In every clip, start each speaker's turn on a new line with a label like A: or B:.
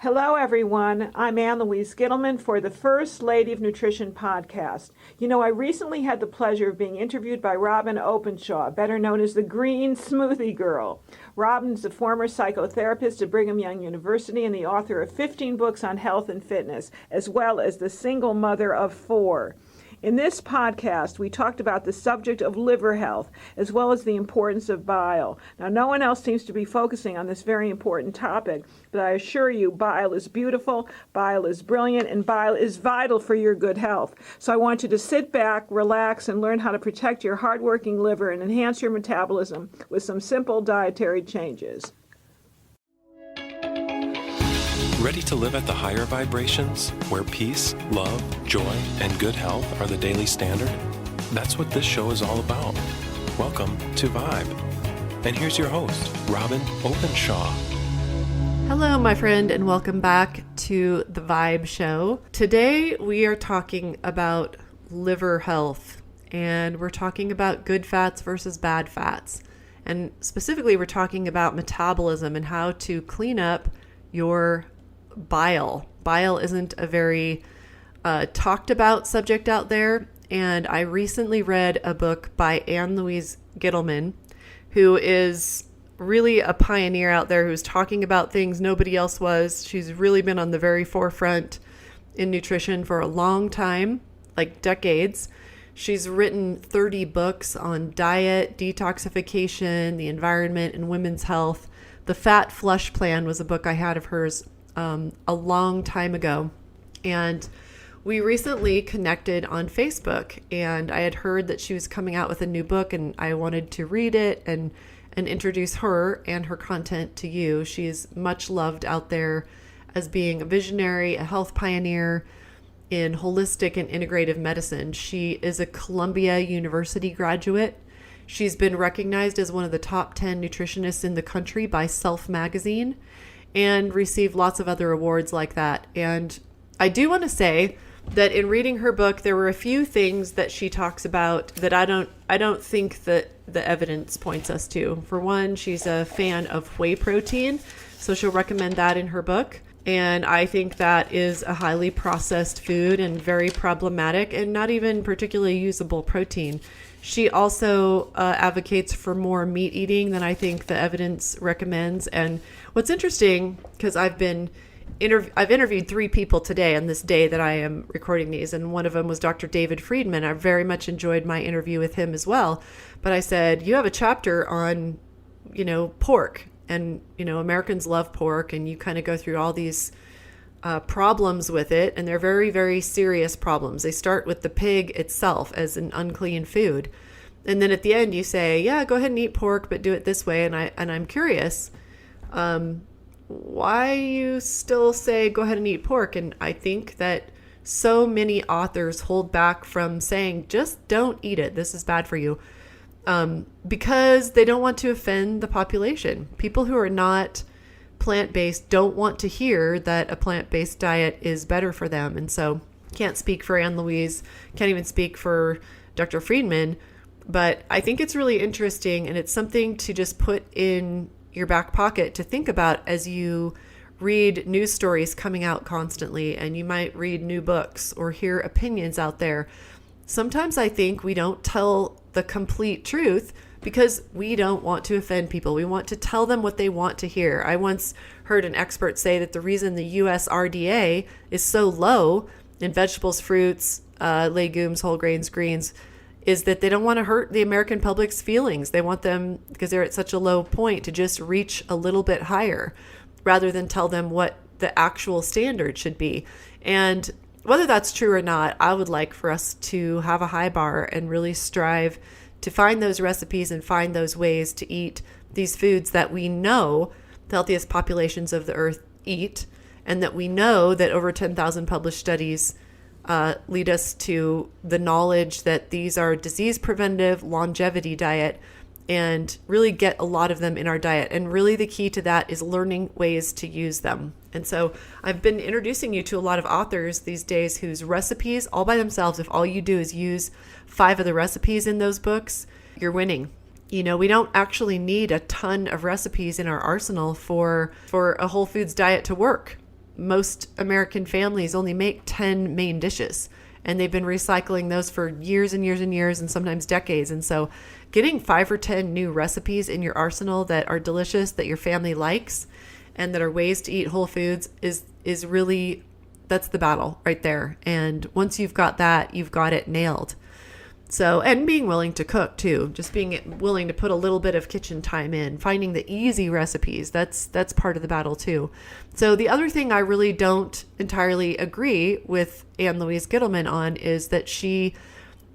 A: Hello, everyone. I'm Louise Gittleman for the First Lady of Nutrition podcast. You know, I recently had the pleasure of being interviewed by Robyn Openshaw, better known as the Green Smoothie Girl. Robyn's a former psychotherapist at Brigham Young University and the author of 15 books on health and fitness, as well as the single mother of 4. In this podcast, we talked about the subject of liver health, as well as the importance of bile. Now, no one else seems to be focusing on this very important topic, but I assure you, bile is beautiful, bile is brilliant, and bile is vital for your good health. So I want you to sit back, relax, and learn how to protect your hardworking liver and enhance your metabolism with some simple dietary changes.
B: Ready to live at the higher vibrations, where peace, love, joy, and good health are the daily standard? That's what this show is all about. Welcome to Vibe. And here's your host, Robyn Openshaw.
C: Hello, my friend, and welcome back to the Vibe Show. Today, we are talking about liver health, and we're talking about good fats versus bad fats. And specifically, we're talking about metabolism and how to clean up your bile. Bile isn't a very talked about subject out there. And I recently read a book by Louise Gittleman, who is really a pioneer out there who's talking about things nobody else was. She's really been on the very forefront in nutrition for a long time, like decades. She's written 30 books on diet, detoxification, the environment, and women's health. The Fat Flush Plan was a book I had of hers a long time ago. And we recently connected on Facebook, and I had heard that she was coming out with a new book, and I wanted to read it and introduce her and her content to you. She is much loved out there as being a visionary, a health pioneer in holistic and integrative medicine. She is a Columbia University graduate. She's been recognized as one of the top 10 nutritionists in the country by Self Magazine, and received lots of other awards like that. And I do want to say that in reading her book, there were a few things that she talks about that I don't think that the evidence points us to. For one, she's a fan of whey protein, so she'll recommend that in her book. And I think that is a highly processed food and very problematic and not even particularly usable protein. She also advocates for more meat eating than I think the evidence recommends. And what's interesting, because I've interviewed 3 people today on this day that I am recording these, and one of them was Dr. David Friedman. I very much enjoyed my interview with him as well. But I said, you have a chapter on, pork, and, Americans love pork, and you kind of go through all these problems with it, and they're very, very serious problems. They start with the pig itself as an unclean food. And then at the end you say, yeah, go ahead and eat pork, but do it this way. And I'm curious, why you still say go ahead and eat pork. And I think that so many authors hold back from saying, just don't eat it. This is bad for you. Because they don't want to offend the population. People who are not plant-based don't want to hear that a plant-based diet is better for them. And so can't speak for Louise, can't even speak for Dr. Friedman, but I think it's really interesting, and it's something to just put in your back pocket to think about as you read news stories coming out constantly, and you might read new books or hear opinions out there. Sometimes I think we don't tell the complete truth because we don't want to offend people. We want to tell them what they want to hear. I once heard an expert say that the reason the US RDA is so low in vegetables, fruits, legumes, whole grains, greens, is that they don't want to hurt the American public's feelings. They want them, because they're at such a low point, to just reach a little bit higher rather than tell them what the actual standard should be. And whether that's true or not, I would like for us to have a high bar and really strive to find those recipes and find those ways to eat these foods that we know the healthiest populations of the earth eat, and that we know that over 10,000 published studies lead us to the knowledge that these are disease preventative, longevity diet, and really get a lot of them in our diet. And really the key to that is learning ways to use them. And so I've been introducing you to a lot of authors these days whose recipes all by themselves, if all you do is use 5 of the recipes in those books, you're winning. You know, we don't actually need a ton of recipes in our arsenal for a whole foods diet to work. most American families only make 10 main dishes, and they've been recycling those for years and years and years, and sometimes decades. And so getting 5 or 10 new recipes in your arsenal that are delicious, that your family likes, and that are ways to eat whole foods is really, that's the battle right there. And once you've got that, you've got it nailed. So, and being willing to cook too, just being willing to put a little bit of kitchen time in, finding the easy recipes, that's part of the battle too. So the other thing I really don't entirely agree with Louise Gittleman on is that she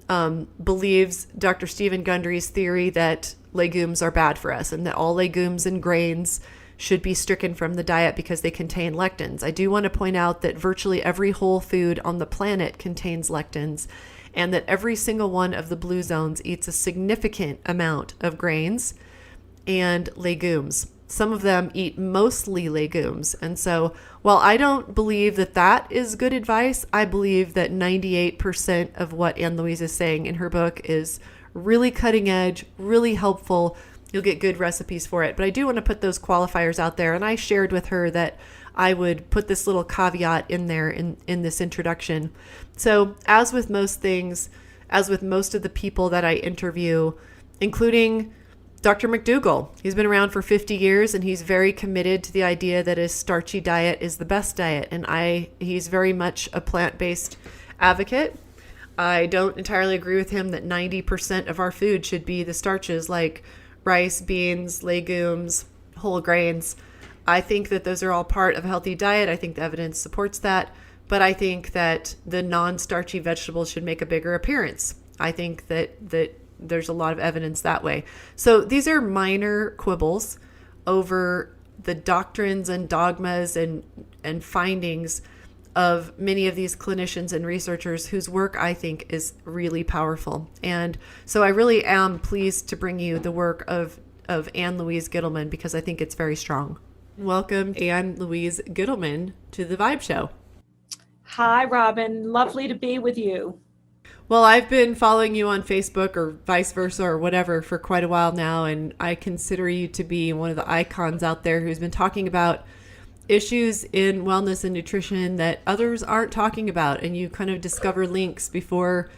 C: believes Dr. Stephen Gundry's theory that legumes are bad for us and that all legumes and grains should be stricken from the diet because they contain lectins. I do want to point out that virtually every whole food on the planet contains lectins, and that every single one of the blue zones eats a significant amount of grains and legumes. Some of them eat mostly legumes. And so while I don't believe that that is good advice, I believe that 98% of what Louise is saying in her book is really cutting edge, really helpful. You'll get good recipes for it. But I do want to put those qualifiers out there. And I shared with her that I would put this little caveat in there in this introduction. So as with most things, as with most of the people that I interview, including Dr. McDougall, he's been around for 50 years and he's very committed to the idea that a starchy diet is the best diet. And he's very much a plant-based advocate. I don't entirely agree with him that 90% of our food should be the starches like rice, beans, legumes, whole grains. I think that those are all part of a healthy diet. I think the evidence supports that. But I think that the non-starchy vegetables should make a bigger appearance. I think that there's a lot of evidence that way. So these are minor quibbles over the doctrines and dogmas and findings of many of these clinicians and researchers whose work I think is really powerful. And so I really am pleased to bring you the work of Louise Gittleman because I think it's very strong. Welcome, Louise Gittleman, to the Vibe Show.
A: Hi, Robyn. Lovely to be with you.
C: Well, I've been following you on Facebook or vice versa or whatever for quite a while now, and I consider you to be one of the icons out there who's been talking about issues in wellness and nutrition that others aren't talking about, and you kind of discover links before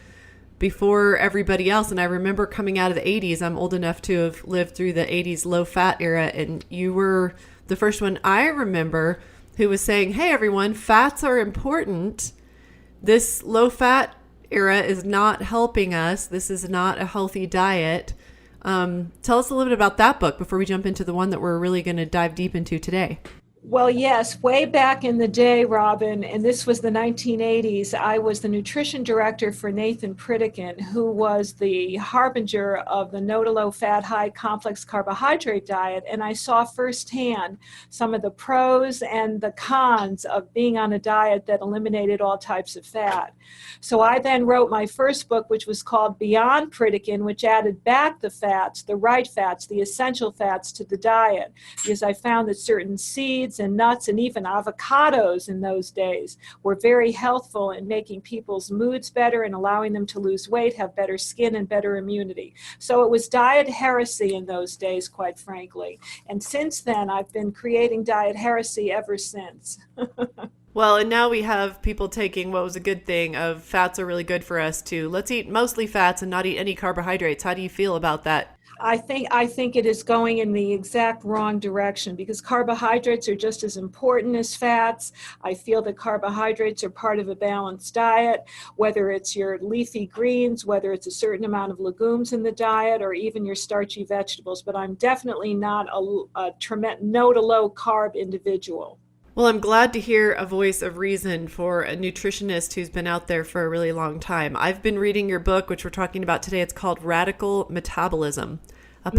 C: everybody else. And I remember coming out of the 80s, I'm old enough to have lived through the 80s low-fat era, and you were the first one I remember who was saying, hey, everyone, fats are important. This low-fat era is not helping us. This is not a healthy diet. Tell us a little bit about that book before we jump into the one that we're really going to dive deep into today.
A: Well, yes, way back in the day, Robyn, and this was the 1980s, I was the nutrition director for Nathan Pritikin, who was the harbinger of the no to low fat, high complex carbohydrate diet. And I saw firsthand some of the pros and the cons of being on a diet that eliminated all types of fat. So I then wrote my first book, which was called Beyond Pritikin, which added back the fats, the right fats, the essential fats to the diet, because I found that certain seeds and nuts and even avocados in those days were very helpful in making people's moods better and allowing them to lose weight, have better skin, and better immunity. So it was diet heresy in those days, quite frankly. And since then, I've been creating diet heresy ever since.
C: Well, and now we have people taking what was a good thing of fats are really good for us to let's eat mostly fats and not eat any carbohydrates. How do you feel about that?
A: I think it is going in the exact wrong direction because carbohydrates are just as important as fats. I feel that carbohydrates are part of a balanced diet, whether it's your leafy greens, whether it's a certain amount of legumes in the diet, or even your starchy vegetables. But I'm definitely not a tremendous no to low carb individual.
C: Well, I'm glad to hear a voice of reason for a nutritionist who's been out there for a really long time. I've been reading your book, which we're talking about today. It's called Radical Metabolism, a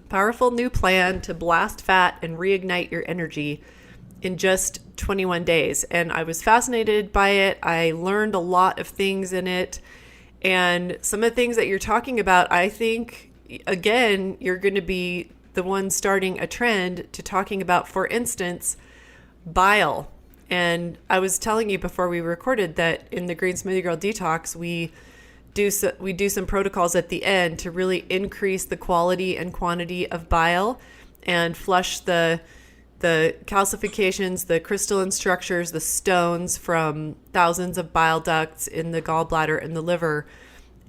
C: powerful new plan to blast fat and reignite your energy in just 21 days. And I was fascinated by it. I learned a lot of things in it. And some of the things that you're talking about, I think, again, you're going to be the one starting a trend to talking about, for instance, bile. And I was telling you before we recorded that in the Green Smoothie Girl Detox, we do some protocols at the end to really increase the quality and quantity of bile and flush the the calcifications, the crystalline structures, the stones from thousands of bile ducts in the gallbladder and the liver.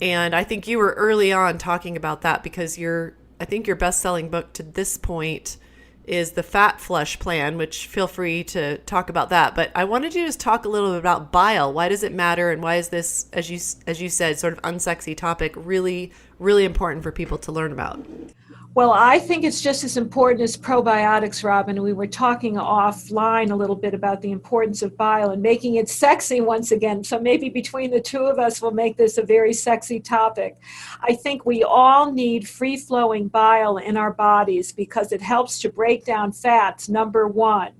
C: And I think you were early on talking about that because I think your best-selling book to this point is the Fat Flush Plan, which feel free to talk about that. But I wanted you to just talk a little bit about bile. Why does it matter? And why is this, as you said, sort of unsexy topic really, really important for people to learn about?
A: Well, I think it's just as important as probiotics, Robyn. We were talking offline a little bit about the importance of bile and making it sexy once again. So maybe between the two of us, we'll make this a very sexy topic. I think we all need free-flowing bile in our bodies because it helps to break down fats, number one.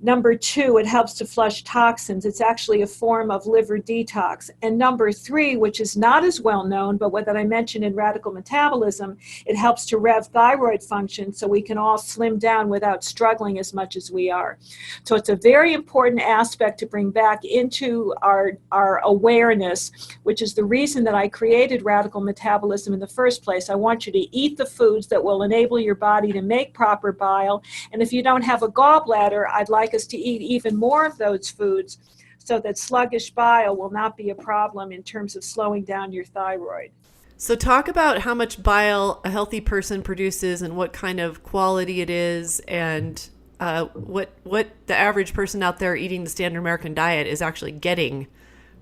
A: Number two, it helps to flush toxins. It's actually a form of liver detox. And number three, which is not as well known, but what that I mentioned in Radical Metabolism, it helps to rev thyroid function so we can all slim down without struggling as much as we are. So it's a very important aspect to bring back into our awareness, which is the reason that I created Radical Metabolism in the first place. I want you to eat the foods that will enable your body to make proper bile. And if you don't have a gallbladder, I'd like us to eat even more of those foods so that sluggish bile will not be a problem in terms of slowing down your thyroid.
C: So talk about how much bile a healthy person produces and what kind of quality it is, and what the average person out there eating the standard American diet is actually getting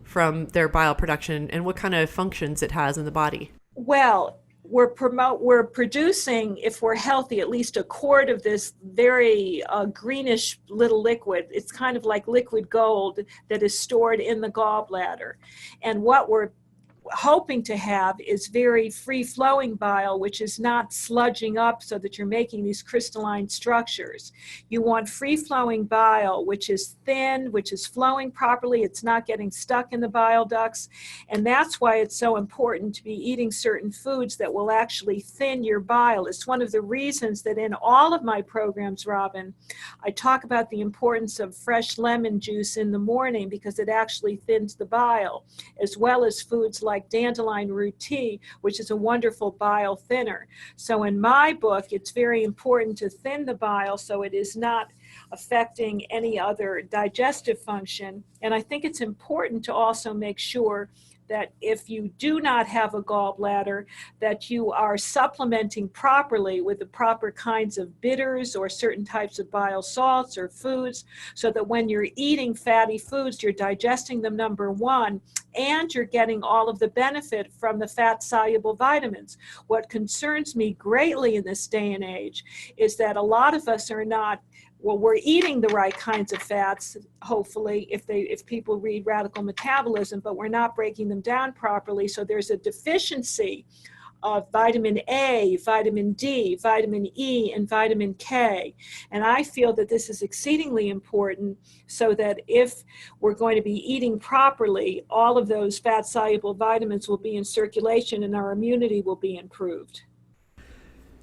C: from their bile production and what kind of functions it has in the body.
A: Well, we're producing, if we're healthy, at least a quart of this very greenish little liquid. It's kind of like liquid gold that is stored in the gallbladder. And what we're hoping to have is very free-flowing bile, which is not sludging up so that you're making these crystalline structures. You want free-flowing bile, which is thin, which is flowing properly. It's not getting stuck in the bile ducts. And that's why it's so important to be eating certain foods that will actually thin your bile. It's one of the reasons that in all of my programs, Robyn, I talk about the importance of fresh lemon juice in the morning because it actually thins the bile, as well as foods like dandelion root tea, which is a wonderful bile thinner. So in my book, it's very important to thin the bile so it is not affecting any other digestive function. And I think it's important to also make sure that if you do not have a gallbladder, that you are supplementing properly with the proper kinds of bitters or certain types of bile salts or foods, so that when you're eating fatty foods, you're digesting them, number one, and you're getting all of the benefit from the fat-soluble vitamins. What concerns me greatly in this day and age is that a lot of us are not, well, we're eating the right kinds of fats, hopefully, if people read Radical Metabolism, but we're not breaking them down properly. So there's a deficiency of vitamin A, vitamin D, vitamin E, and vitamin K. And I feel that this is exceedingly important so that if we're going to be eating properly, all of those fat-soluble vitamins will be in circulation and our immunity will be improved.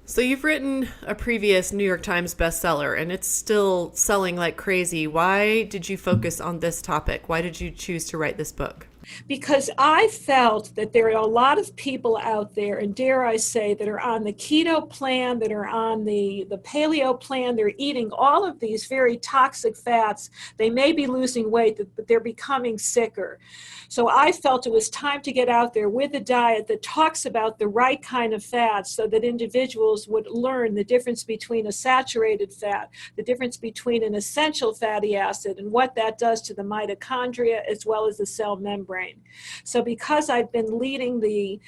C: So you've written a previous New York Times bestseller, and it's still selling like crazy. Why did you focus on this topic? Why did you choose to write this book?
A: Because I felt that there are a lot of people out there, and dare I say, that are on the keto plan, that are on the paleo plan. They're eating all of these very toxic fats. They may be losing weight, but they're becoming sicker. So I felt it was time to get out there with a diet that talks about the right kind of fats so that individuals would learn the difference between a saturated fat, the difference between an essential fatty acid, and what that does to the mitochondria as well as the cell membrane. So because I've been leading the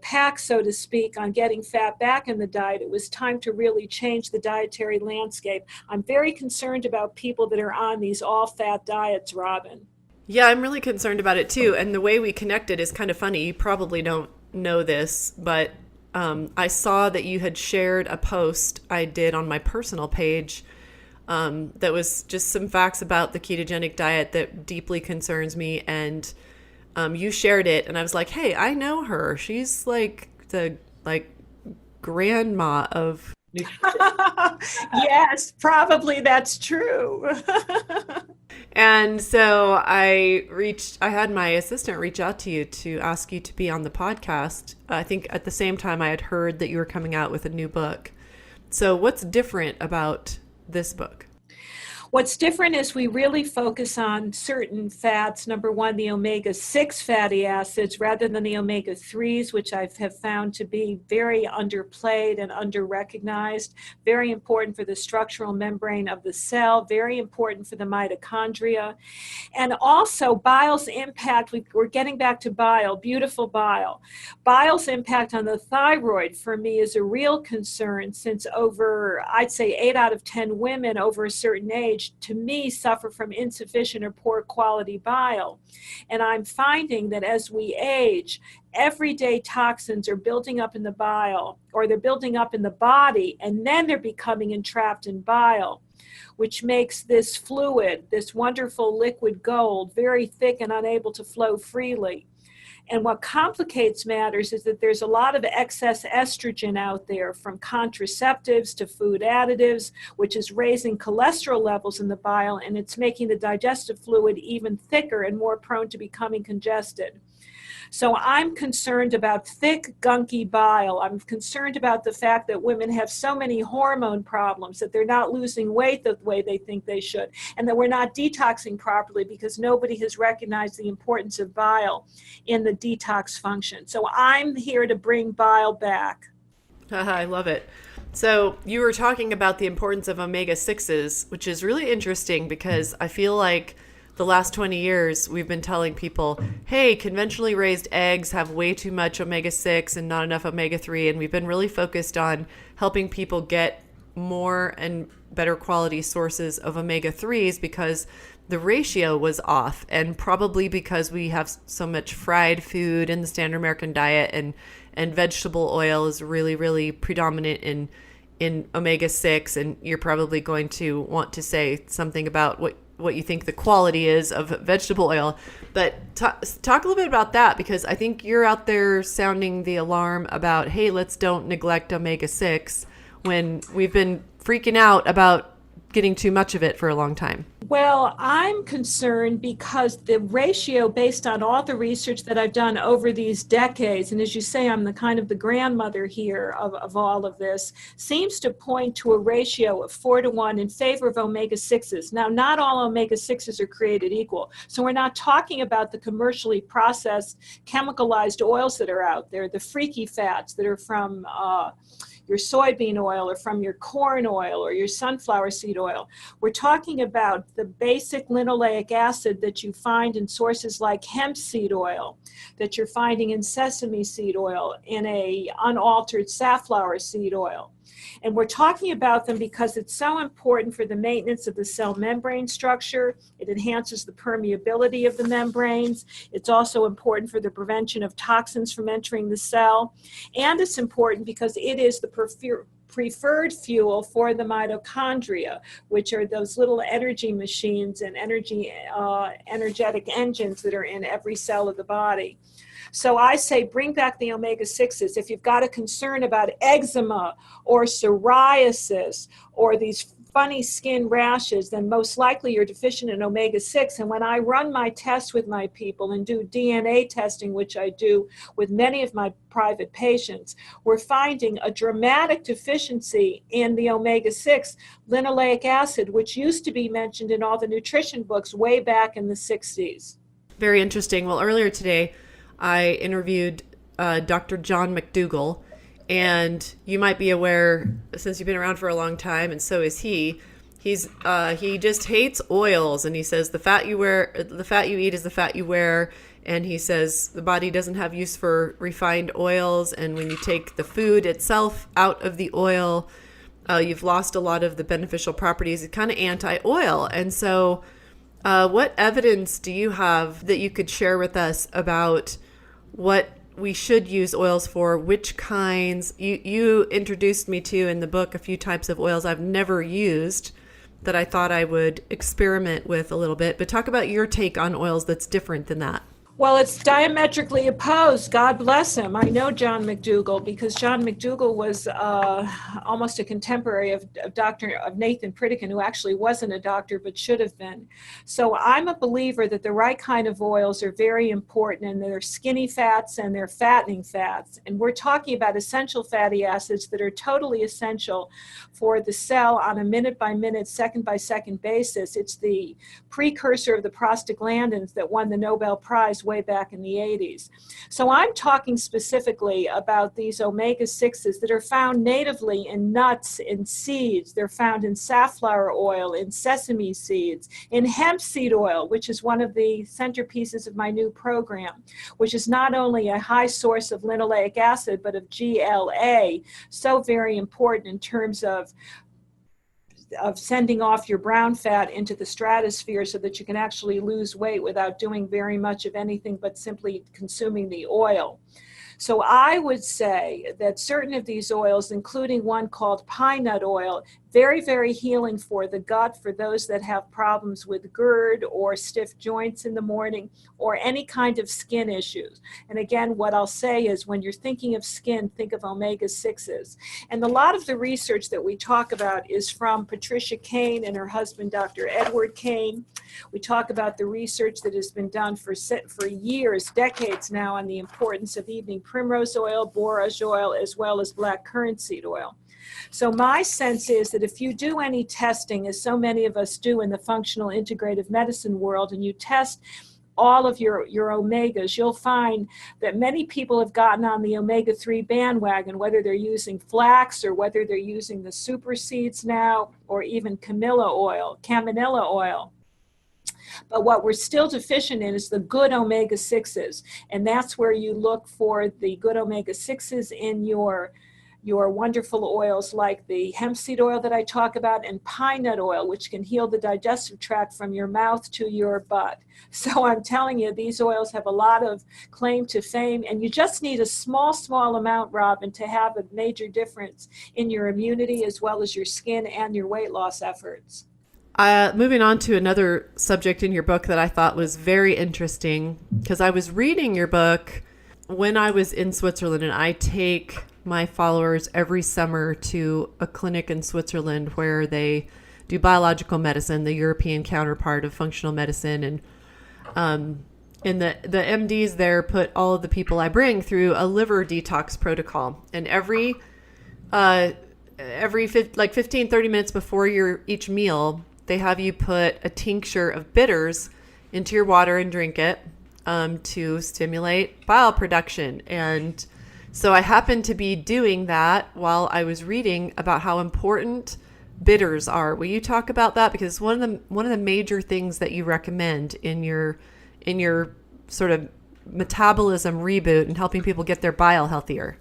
A: pack, so to speak, on getting fat back in the diet, it was time to really change the dietary landscape. I'm very concerned about people that are on these all-fat diets, Robyn.
C: Yeah, I'm really concerned about it too. And the way we connected is kind of funny. You probably don't know this, but I saw that you had shared a post I did on my personal page that was just some facts about the ketogenic diet that deeply concerns me. And you shared it, and I was like, hey, I know her. She's like the grandma of
A: Yes, probably that's true.
C: And so I had my assistant reach out to you to ask you to be on the podcast. I think at the same time I had heard that you were coming out with a new book. So what's different about this book?
A: What's different is we really focus on certain fats. Number one, the omega-6 fatty acids rather than the omega-3s, which I have found to be very underplayed and under-recognized. Very important for the structural membrane of the cell, very important for the mitochondria. And also bile's impact, we're getting back to bile, beautiful bile. Bile's impact on the thyroid for me is a real concern, since over, I'd say 8 out of 10 women over a certain age, to me, suffer from insufficient or poor quality bile. And I'm finding that as we age, everyday toxins are building up in the bile, or they're building up in the body, and then they're becoming entrapped in bile, which makes this fluid, this wonderful liquid gold, very thick and unable to flow freely. And what complicates matters is that there's a lot of excess estrogen out there, from contraceptives to food additives, which is raising cholesterol levels in the bile, and it's making the digestive fluid even thicker and more prone to becoming congested. So I'm concerned about thick, gunky bile. I'm concerned about the fact that women have so many hormone problems, that they're not losing weight the way they think they should, and that we're not detoxing properly because nobody has recognized the importance of bile in the detox function. So I'm here to bring bile back.
C: I love it. So you were talking about the importance of omega-6s, which is really interesting because I feel like the last 20 years, we've been telling people, hey, conventionally raised eggs have way too much omega-6 and not enough omega-3. And we've been really focused on helping people get more and better quality sources of omega-3s because the ratio was off. And probably because we have so much fried food in the standard American diet, and vegetable oil is really, really predominant in omega-6. And you're probably going to want to say something about what you think the quality is of vegetable oil. But talk a little bit about that, because I think you're out there sounding the alarm about, hey, let's don't neglect omega-6 when we've been freaking out about getting too much of it for a long time.
A: Well, I'm concerned because the ratio, based on all the research that I've done over these decades, and as you say, I'm the kind of the grandmother here of all of this, seems to point to a ratio of 4-to-1 in favor of omega-6s. Now, not all omega-6s are created equal. So we're not talking about the commercially processed, chemicalized oils that are out there, the freaky fats that are from your soybean oil or from your corn oil or your sunflower seed oil. We're talking about the basic linoleic acid that you find in sources like hemp seed oil, that you're finding in sesame seed oil, in a unaltered safflower seed oil. And we're talking about them because it's so important for the maintenance of the cell membrane structure. It enhances the permeability of the membranes. It's also important for the prevention of toxins from entering the cell. And it's important because it is the preferred fuel for the mitochondria, which are those little energy machines and energetic engines that are in every cell of the body. So I say bring back the omega-6s. If you've got a concern about eczema or psoriasis or these funny skin rashes, then most likely you're deficient in omega-6. And when I run my tests with my people and do DNA testing, which I do with many of my private patients, we're finding a dramatic deficiency in the omega-6 linoleic acid, which used to be mentioned in all the nutrition books way back in the 60s.
C: Very interesting. Well, earlier today, I interviewed Dr. John McDougall, and you might be aware, since you've been around for a long time, and so is he. He just hates oils, and he says the fat you eat is the fat you wear, and he says the body doesn't have use for refined oils, and when you take the food itself out of the oil, you've lost a lot of the beneficial properties. It's kind of anti-oil, and so what evidence do you have that you could share with us about what we should use oils for, which kinds? You introduced me to in the book a few types of oils I've never used that I thought I would experiment with a little bit, but talk about your take on oils that's different than that.
A: Well, it's diametrically opposed. God bless him. I know John McDougall because John McDougall was almost a contemporary of Nathan Pritikin, who actually wasn't a doctor but should have been. So I'm a believer that the right kind of oils are very important, and they're skinny fats and they're fattening fats. And we're talking about essential fatty acids that are totally essential for the cell on a minute-by-minute, second-by-second basis. It's the precursor of the prostaglandins that won the Nobel Prize way back in the 80s. So I'm talking specifically about these omega-6s that are found natively in nuts, in seeds. They're found in safflower oil, in sesame seeds, in hemp seed oil, which is one of the centerpieces of my new program, which is not only a high source of linoleic acid, but of GLA, so very important in terms of sending off your brown fat into the stratosphere so that you can actually lose weight without doing very much of anything but simply consuming the oil. So I would say that certain of these oils, including one called pine nut oil, very, very healing for the gut, for those that have problems with GERD or stiff joints in the morning or any kind of skin issues. And again, what I'll say is when you're thinking of skin, think of omega-6s. And a lot of the research that we talk about is from Patricia Kane and her husband, Dr. Edward Kane. We talk about the research that has been done for years, decades now, on the importance of evening primrose oil, borage oil, as well as black currant seed oil. So my sense is that if you do any testing, as so many of us do in the functional integrative medicine world, and you test all of your omegas, you'll find that many people have gotten on the omega-3 bandwagon, whether they're using flax or whether they're using the super seeds now, or even camellia oil. But what we're still deficient in is the good omega-6s. And that's where you look for the good omega-6s in your wonderful oils like the hemp seed oil that I talk about, and pine nut oil, which can heal the digestive tract from your mouth to your butt. So I'm telling you, these oils have a lot of claim to fame, and you just need a small amount, Robyn, to have a major difference in your immunity as well as your skin and your weight loss efforts.
C: Moving on to another subject in your book that I thought was very interesting, because I was reading your book when I was in Switzerland, and I take my followers every summer to a clinic in Switzerland where they do biological medicine, the European counterpart of functional medicine. And the MDs there put all of the people I bring through a liver detox protocol. And every 15, 30 minutes before each meal, they have you put a tincture of bitters into your water and drink it to stimulate bile production. And so I happened to be doing that while I was reading about how important bitters are. Will you talk about that? Because one of the major things that you recommend in your sort of metabolism reboot and helping people get their bile healthier.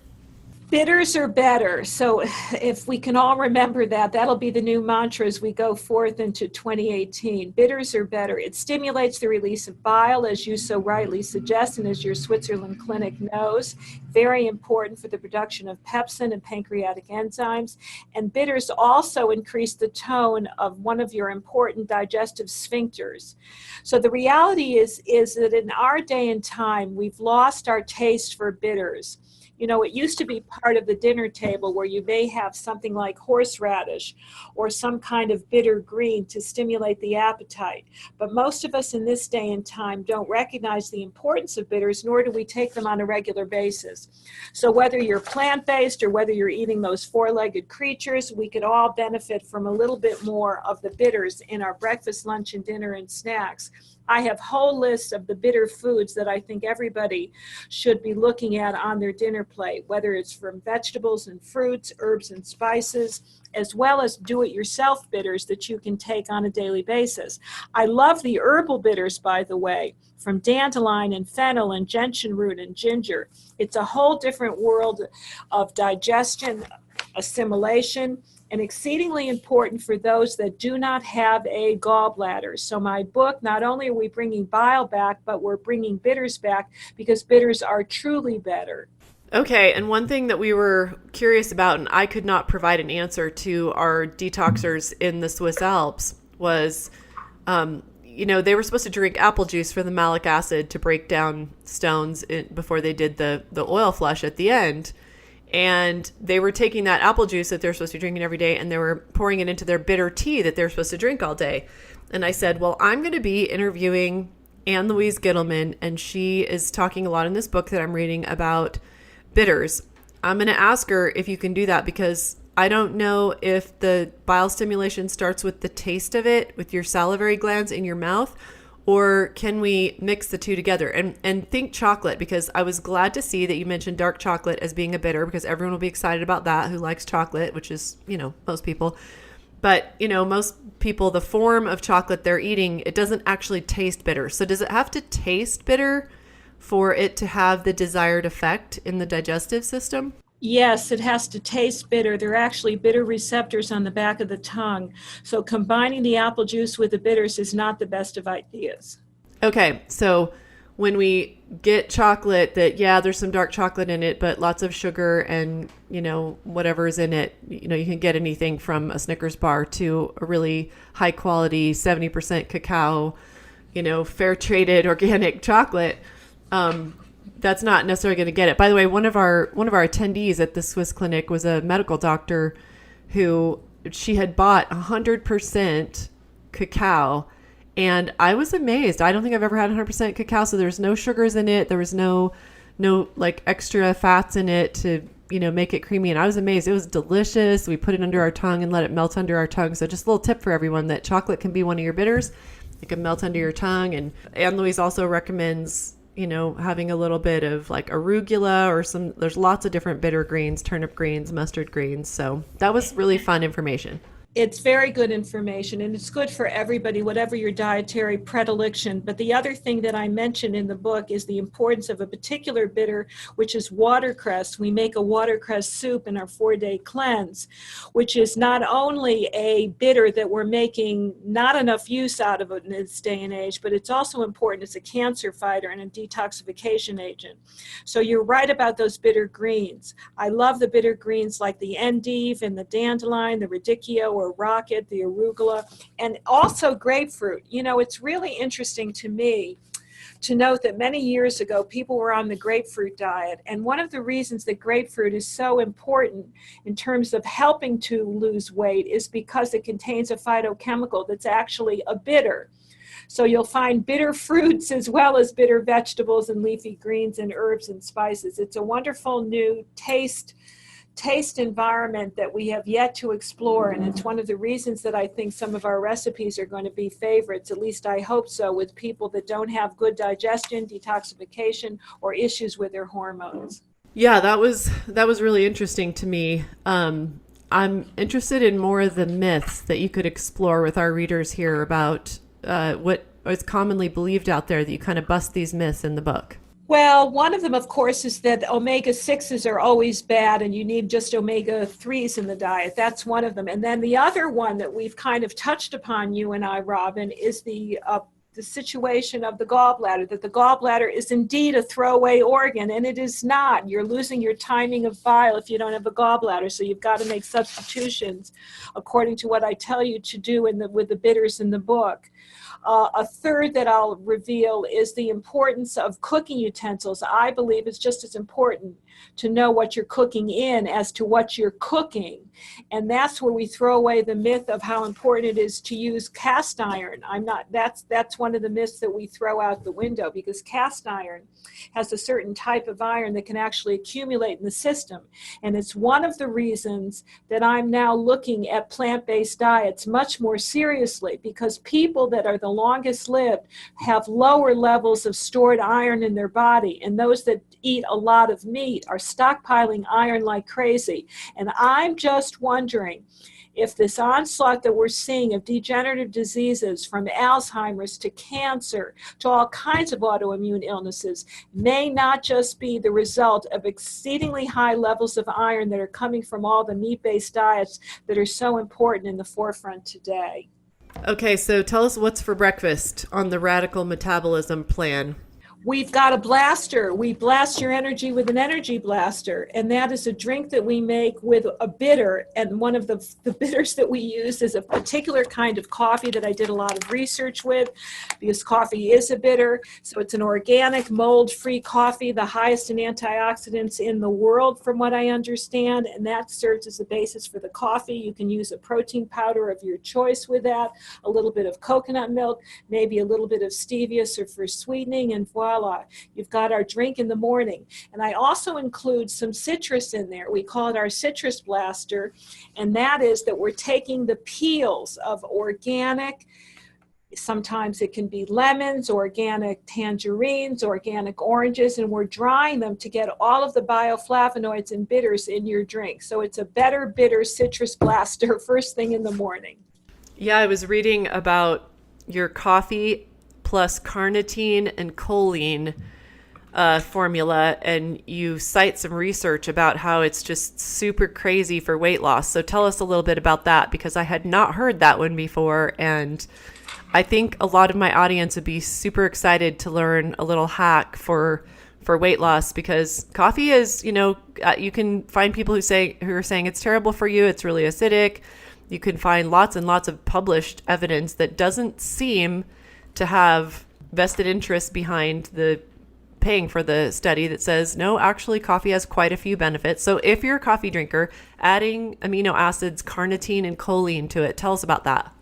A: Bitters are better. So if we can all remember that, that'll be the new mantra as we go forth into 2018. Bitters are better. It stimulates the release of bile, as you so rightly suggest, and as your Switzerland clinic knows. Very important for the production of pepsin and pancreatic enzymes. And bitters also increase the tone of one of your important digestive sphincters. So the reality is that in our day and time, we've lost our taste for bitters. You know, it used to be part of the dinner table where you may have something like horseradish or some kind of bitter green to stimulate the appetite. But most of us in this day and time don't recognize the importance of bitters, nor do we take them on a regular basis. So whether you're plant-based or whether you're eating those four-legged creatures, we could all benefit from a little bit more of the bitters in our breakfast, lunch, and dinner and snacks. I have whole lists of the bitter foods that I think everybody should be looking at on their dinner plate, whether it's from vegetables and fruits, herbs and spices, as well as do-it-yourself bitters that you can take on a daily basis. I love the herbal bitters, by the way, from dandelion and fennel and gentian root and ginger. It's a whole different world of digestion, assimilation, and exceedingly important for those that do not have a gallbladder. So my book, not only are we bringing bile back, but we're bringing bitters back because bitters are truly better.
C: Okay, and one thing that we were curious about, and I could not provide an answer to our detoxers in the Swiss Alps, was they were supposed to drink apple juice for the malic acid to break down stones before they did the oil flush at the end. And they were taking that apple juice that they're supposed to be drinking every day, and they were pouring it into their bitter tea that they're supposed to drink all day. And I said, well, I'm going to be interviewing Louise Gittleman, and she is talking a lot in this book that I'm reading about bitters. I'm going to ask her if you can do that, because I don't know if the bile stimulation starts with the taste of it, with your salivary glands in your mouth, or can we mix the two together? And think chocolate, because I was glad to see that you mentioned dark chocolate as being a bitter, because everyone will be excited about that who likes chocolate, which is, most people. But, most people, the form of chocolate they're eating, it doesn't actually taste bitter. So does it have to taste bitter for it to have the desired effect in the digestive system?
A: Yes, it has to taste bitter. There are actually bitter receptors on the back of the tongue. So combining the apple juice with the bitters is not the best of ideas.
C: Okay, so when we get chocolate that, there's some dark chocolate in it, but lots of sugar and, whatever's in it, you can get anything from a Snickers bar to a really high quality 70% cacao, fair traded organic chocolate. That's not necessarily going to get it. By the way, one of our attendees at the Swiss clinic was a medical doctor who she had bought 100% cacao, and I was amazed. I don't think I've ever had 100% cacao, so there's no sugars in it. There was no like extra fats in it to, make it creamy, and I was amazed. It was delicious. We put it under our tongue and let it melt under our tongue. So just a little tip for everyone, that chocolate can be one of your bitters. It can melt under your tongue, and Louise also recommends having a little bit of like arugula or there's lots of different bitter greens, turnip greens, mustard greens. So that was really fun information.
A: It's very good information, and it's good for everybody, whatever your dietary predilection. But the other thing that I mentioned in the book is the importance of a particular bitter, which is watercress. We make a watercress soup in our 4-day cleanse, which is not only a bitter that we're making not enough use out of it in this day and age, but it's also important as a cancer fighter and a detoxification agent. So you're right about those bitter greens. I love the bitter greens like the endive and the dandelion, the radicchio or rocket, the arugula, and also grapefruit. It's really interesting to me to note that many years ago, people were on the grapefruit diet. And one of the reasons that grapefruit is so important in terms of helping to lose weight is because it contains a phytochemical that's actually a bitter. So you'll find bitter fruits as well as bitter vegetables and leafy greens and herbs and spices. It's a wonderful new taste environment that we have yet to explore, and it's one of the reasons that I think some of our recipes are going to be favorites, at least I hope so, with people that don't have good digestion, detoxification, or issues with their hormones.
C: Yeah, that was really interesting to me. I'm interested in more of the myths that you could explore with our readers here about what is commonly believed out there, that you kind of bust these myths in the book.
A: Well, one of them, of course, is that omega-6s are always bad and you need just omega-3s in the diet. That's one of them. And then the other one that we've kind of touched upon, you and I, Robyn, is the situation of the gallbladder, that the gallbladder is indeed a throwaway organ, and it is not. You're losing your timing of bile if you don't have a gallbladder, so you've got to make substitutions according to what I tell you to do with the bitters in the book. A third that I'll reveal is the importance of cooking utensils. I believe it's just as important to know what you're cooking in as to what you're cooking. And that's where we throw away the myth of how important it is to use cast iron. That's one of the myths that we throw out the window, because cast iron has a certain type of iron that can actually accumulate in the system. And it's one of the reasons that I'm now looking at plant-based diets much more seriously, because people that are the longest lived have lower levels of stored iron in their body, and those that eat a lot of meat are stockpiling iron like crazy. And I'm just wondering if this onslaught that we're seeing of degenerative diseases, from Alzheimer's to cancer to all kinds of autoimmune illnesses, may not just be the result of exceedingly high levels of iron that are coming from all the meat-based diets that are so important in the forefront today.
C: Okay, so tell us what's for breakfast on the radical metabolism plan.
A: We've got a blaster. We blast your energy with an energy blaster. And that is a drink that we make with a bitter. And one of the bitters that we use is a particular kind of coffee that I did a lot of research with, because coffee is a bitter. So it's an organic, mold-free coffee, the highest in antioxidants in the world, from what I understand. And that serves as the basis for the coffee. You can use a protein powder of your choice with that, a little bit of coconut milk, maybe a little bit of stevia for sweetening, and voila, you've got our drink in the morning. And I also include some citrus in there. We call it our citrus blaster, and that is that we're taking the peels of organic, sometimes it can be lemons, organic tangerines, organic oranges, and we're drying them to get all of the bioflavonoids and bitters in your drink. So it's a better bitter citrus blaster first thing in the morning.
C: Yeah, I was reading about your coffee plus carnitine and choline formula, and you cite some research about how it's just super crazy for weight loss. So tell us a little bit about that, because I had not heard that one before, and I think a lot of my audience would be super excited to learn a little hack for weight loss, because coffee is, you can find people who are saying it's terrible for you, it's really acidic. You can find lots and lots of published evidence that doesn't seem to have vested interest behind the paying for the study that says, no, actually coffee has quite a few benefits. So if you're a coffee drinker, adding amino acids, carnitine and choline to it, tell us about that.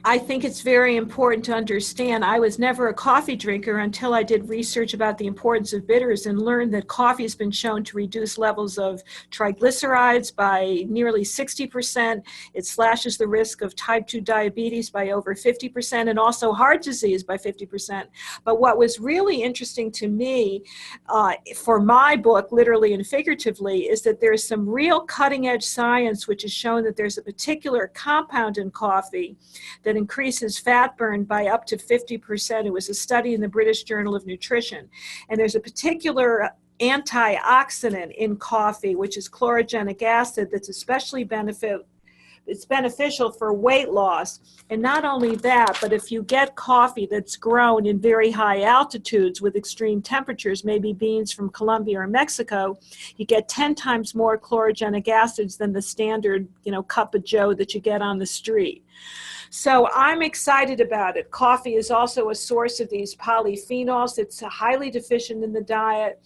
A: I think it's very important to understand. I was never a coffee drinker until I did research about the importance of bitters and learned that coffee has been shown to reduce levels of triglycerides by nearly 60%. It slashes the risk of type 2 diabetes by over 50% and also heart disease by 50%. But what was really interesting to me for my book, literally and figuratively, is that there's some real cutting edge science which has shown that there's a particular compound in coffee that increases fat burn by up to 50%. It was a study in the British Journal of Nutrition. And there's a particular antioxidant in coffee, which is chlorogenic acid, that's especially beneficial for weight loss. And not only that, but if you get coffee that's grown in very high altitudes with extreme temperatures, maybe beans from Colombia or Mexico, you get 10 times more chlorogenic acids than the standard, cup of joe that you get on the street. So I'm excited about it. Coffee is also a source of these polyphenols. It's highly deficient in the diet.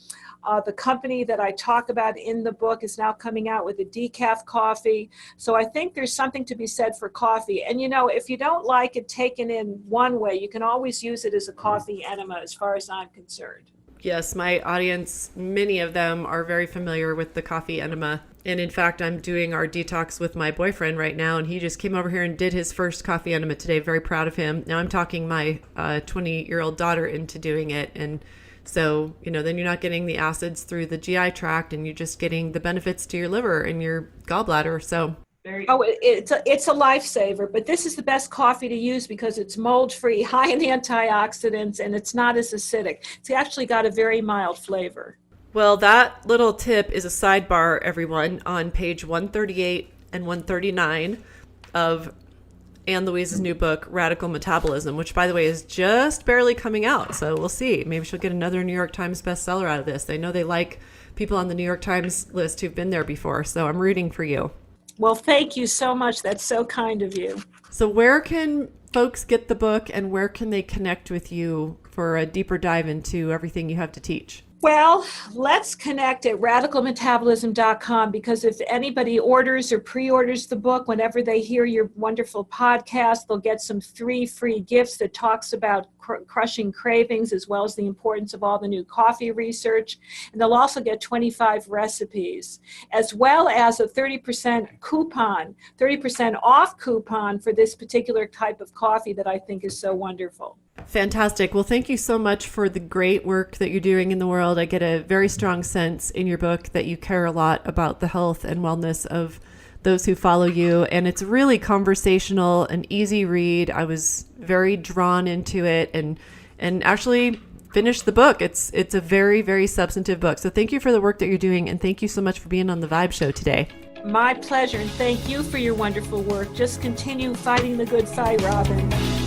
A: The company that I talk about in the book is now coming out with a decaf coffee. So I think there's something to be said for coffee. And if you don't like it taken in one way, you can always use it as a coffee enema, as far as I'm concerned.
C: Yes, my audience, many of them are very familiar with the coffee enema. And in fact, I'm doing our detox with my boyfriend right now, and he just came over here and did his first coffee enema today. Very proud of him. Now I'm talking my 20-year-old daughter into doing it. And so, then you're not getting the acids through the GI tract, and you're just getting the benefits to your liver and your gallbladder. So
A: it's a lifesaver, but this is the best coffee to use because it's mold-free, high in antioxidants, and it's not as acidic. It's actually got a very mild flavor.
C: Well, that little tip is a sidebar, everyone, on page 138 and 139 of Anne Louise's new book, Radical Metabolism, which, by the way, is just barely coming out. So we'll see. Maybe she'll get another New York Times bestseller out of this. They know they like people on the New York Times list who've been there before. So I'm rooting for you.
A: Well, thank you so much. That's so kind of you.
C: So where can folks get the book, and where can they connect with you for a deeper dive into everything you have to teach?
A: Well, let's connect at radicalmetabolism.com, because if anybody orders or pre-orders the book, whenever they hear your wonderful podcast, they'll get some 3 free gifts that talks about crushing cravings, as well as the importance of all the new coffee research. And they'll also get 25 recipes, as well as a 30% off coupon for this particular type of coffee that I think is so wonderful.
C: Fantastic. Well, thank you so much for the great work that you're doing in the world. I get a very strong sense in your book that you care a lot about the health and wellness of those who follow you. And it's really conversational, an easy read. I was very drawn into it and actually finished the book. It's a very, very substantive book. So thank you for the work that you're doing. And thank you so much for being on the Vibe Show today.
A: My pleasure. And thank you for your wonderful work. Just continue fighting the good fight, Robyn.